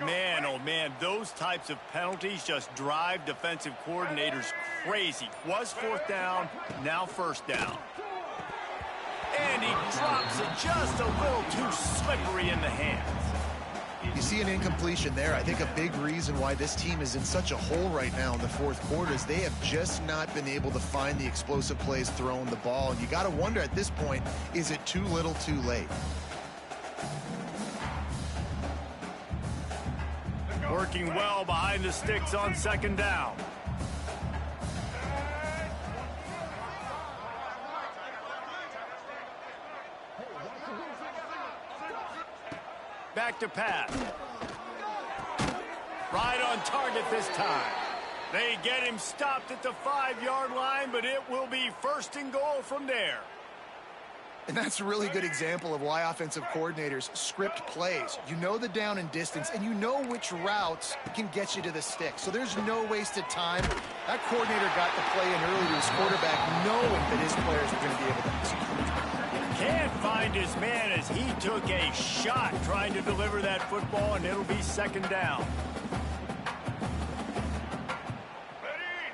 Man, oh man, those types of penalties just drive defensive coordinators crazy. Was 4th down, now 1st down. And he drops it just a little too slippery in the hands. You see an incompletion there. I think a big reason why this team is in such a hole right now in the 4th quarter is they have just not been able to find the explosive plays throwing the ball. And you got to wonder at this point, is it too little too late? Working well behind the sticks on 2nd down. Back to pass. Right on target this time. They get him stopped at the 5-yard line, but it will be 1st and goal from there. And that's a really good example of why offensive coordinators script plays. You know the down and distance, and you know which routes can get you to the stick. So there's no wasted time. That coordinator got the play in early to his quarterback, knowing that his players were going to be able to execute. Can't find his man as he took a shot trying to deliver that football, and it'll be 2nd down.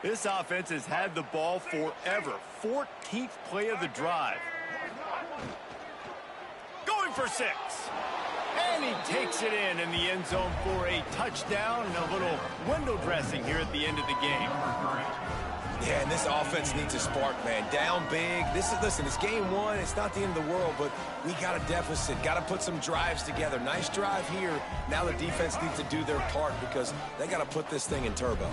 This offense has had the ball forever. 14th play of the drive. Going for 6. And he takes it in the end zone for a touchdown and a little window dressing here at the end of the game. Yeah, and this offense needs a spark, man. Down big. Listen, it's game 1. It's not the end of the world, but we got a deficit. Got to put some drives together. Nice drive here. Now the defense needs to do their part because they got to put this thing in turbo.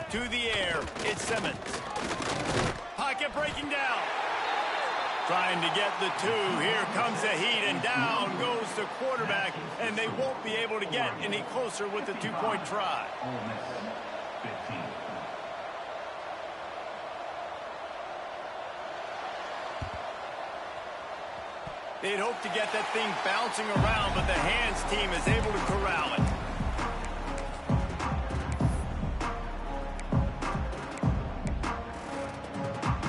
To the air, it's Simmons. Pocket breaking down. Trying to get the 2. Here comes the heat, and down goes the quarterback, and they won't be able to get any closer with the 2-point try. They'd hope to get that thing bouncing around, but the hands team is able to corral it.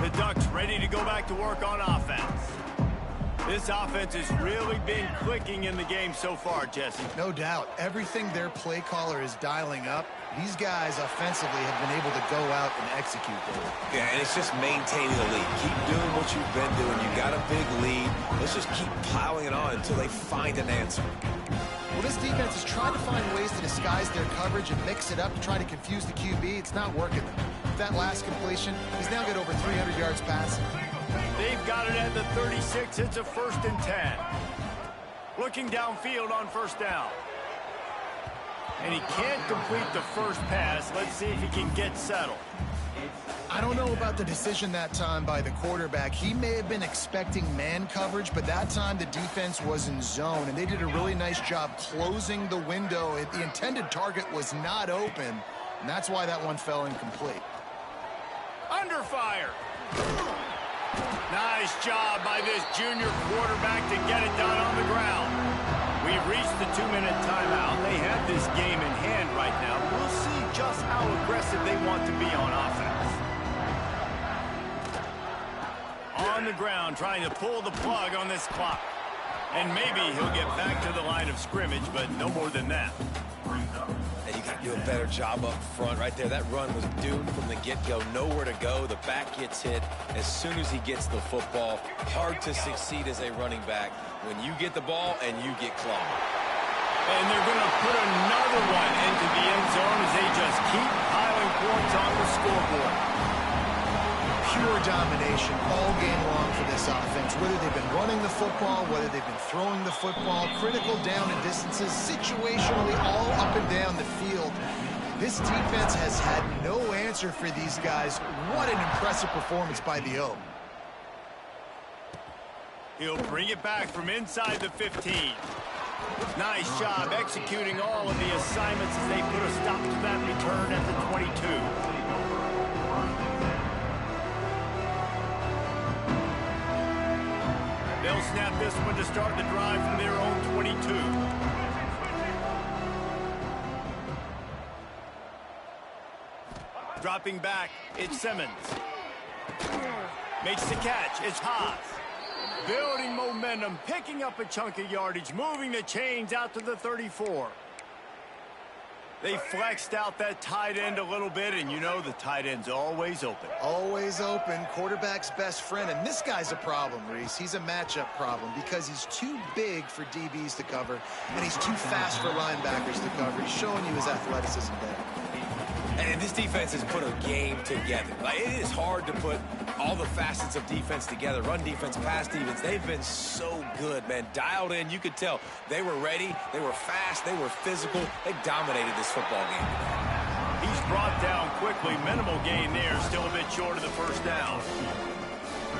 The Ducks ready to go back to work on offense. This offense has really been clicking in the game so far, Jesse. No doubt. Everything their play caller is dialing up, these guys offensively have been able to go out and execute there. Yeah, and it's just maintaining the lead. Keep doing what you've been doing. You got a big lead. Let's just keep piling it on until they find an answer. Well, this defense is trying to find ways to disguise their coverage and mix it up to try to confuse the QB. It's not working. That last completion, he's now got over 300 yards passing. They've got it at the 36. It's a 1st and 10. Looking downfield on 1st down. And he can't complete the first pass. Let's see if he can get settled. I don't know about the decision that time by the quarterback. He may have been expecting man coverage, but that time the defense was in zone, and they did a really nice job closing the window. The intended target was not open, and that's why that one fell incomplete. Under fire. Nice job by this junior quarterback to get it done on the ground. We've reached the 2-minute timeout. They have this game in hand right now. We'll see just how aggressive they want to be on offense. On the ground, trying to pull the plug on this clock. And maybe he'll get back to the line of scrimmage, but no more than that. And you got to do a better job up front right there. That run was doomed from the get-go. Nowhere to go. The back gets hit as soon as he gets the football. Hard to succeed as a running back when you get the ball and you get clogged. And they're going to put another one into the end zone as they just keep piling points on the scoreboard. Pure domination all game long for this offense. Whether they've been running the football, whether they've been throwing the football, critical down and distances, situationally all up and down the field. This defense has had no answer for these guys. What an impressive performance by the O. He'll bring it back from inside the 15. Nice job executing all of the assignments as they put a stop to that return at the 22. They'll snap this one to start the drive from their own 22. Dropping back, it's Simmons. Makes the catch, it's Haas. Building momentum, picking up a chunk of yardage, moving the chains out to the 34. They flexed out that tight end a little bit, and you know the tight end's always open. Always open, quarterback's best friend. And this guy's a problem, Reese. He's a matchup problem because he's too big for DBs to cover, and he's too fast for linebackers to cover. He's showing you his athleticism there. And this defense has put a game together. Like, it is hard to put all the facets of defense together. Run defense, pass defense. They've been so good, man. Dialed in. You could tell they were ready. They were fast. They were physical. They dominated this football game today. He's brought down quickly. Minimal gain there. Still a bit short of the first down.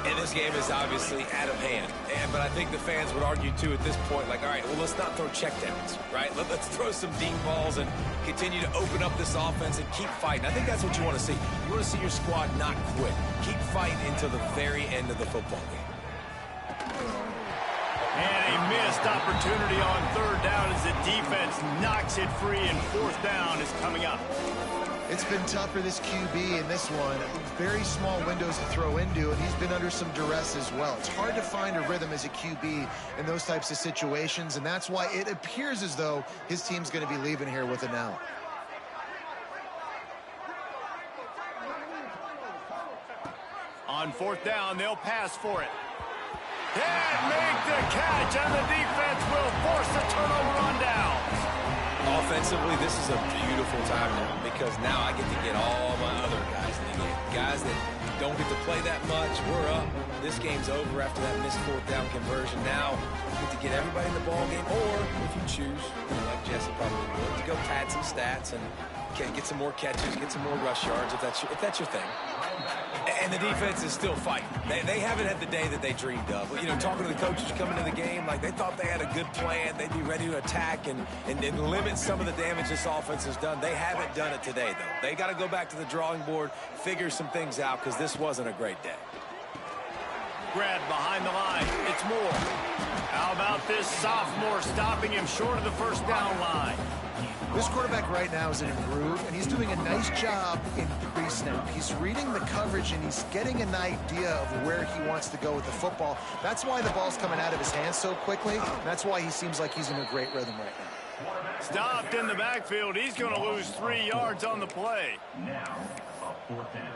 And this game is obviously out of hand. But I think the fans would argue, too, at this point, like, all right, well, let's not throw checkdowns, right? Let's throw some deep balls and continue to open up this offense and keep fighting. I think that's what you want to see. You want to see your squad not quit. Keep fighting until the very end of the football game. And a missed opportunity on third down as the defense knocks it free, and fourth down is coming up. It's been tough for this QB in this one. Very small windows to throw into, and he's been under some duress as well. It's hard to find a rhythm as a QB in those types of situations, and that's why it appears as though his team's going to be leaving here with an L. On fourth down, they'll pass for it. Can't make the catch, and the defense will force the turnover on downs. Offensively, this is a beautiful time now because now I get to get all my other guys in the game. Guys that don't get to play that much. We're up. This game's over after that missed fourth down conversion. Now you get to get everybody in the ball game, or if you choose, like Jesse probably would, to go pad some stats and get some more catches, get some more rush yards if that's your thing. And the defense is still fighting. They haven't had the day that they dreamed of. You know, talking to the coaches coming into the game, like they thought they had a good plan. They'd be ready to attack and limit some of the damage this offense has done. They haven't done it today, though. They got to go back to the drawing board, figure some things out, because this wasn't a great day. Grabbed behind the line. It's Moore. How about this sophomore stopping him short of the first down line? This quarterback right now is in a groove, and he's doing a nice job in pre-snap. He's reading the coverage, and he's getting an idea of where he wants to go with the football. That's why the ball's coming out of his hands so quickly. That's why he seems like he's in a great rhythm right now. Stopped in the backfield. He's going to lose 3 yards on the play. Now, a fourth down.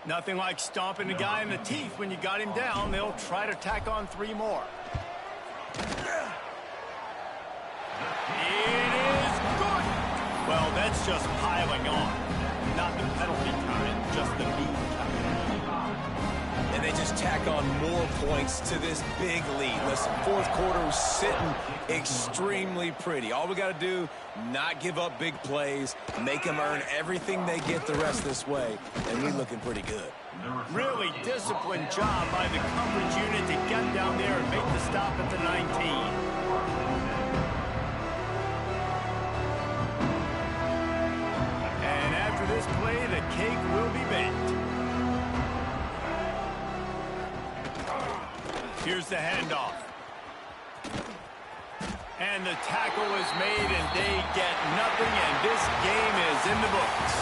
Nothing like stomping a guy in the teeth when you got him down. They'll try to tack on 3 more. It is good. Well, that's just piling on. Not the penalty kind, just the mean kind. And they just tack on more points to this big lead. Listen, fourth quarter was sitting extremely pretty. All we got to do, not give up big plays, make them earn everything they get the rest this way, and we're looking pretty good. Really disciplined job by the coverage unit to get down there and make the stop at the 19. And after this play, the cake will be baked. Here's the handoff. And the tackle is made, and they get nothing, and this game is in the books.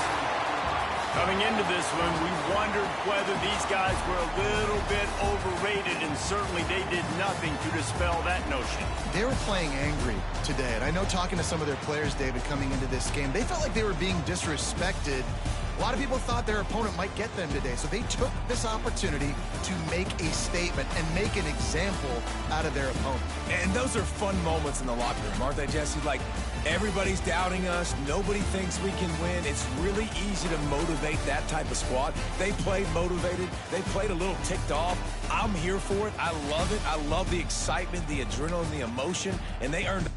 Coming into this one, we wondered whether these guys were a little bit overrated, and certainly they did nothing to dispel that notion. They were playing angry today, and I know talking to some of their players, David, coming into this game, they felt like they were being disrespected. A lot of people thought their opponent might get them today, so they took this opportunity to make a statement and make an example out of their opponent. And those are fun moments in the locker room, aren't they, Jesse? Like, everybody's doubting us. Nobody thinks we can win. It's really easy to motivate that type of squad. They played motivated. They played a little ticked off. I'm here for it. I love it. I love the excitement, the adrenaline, the emotion, and they earned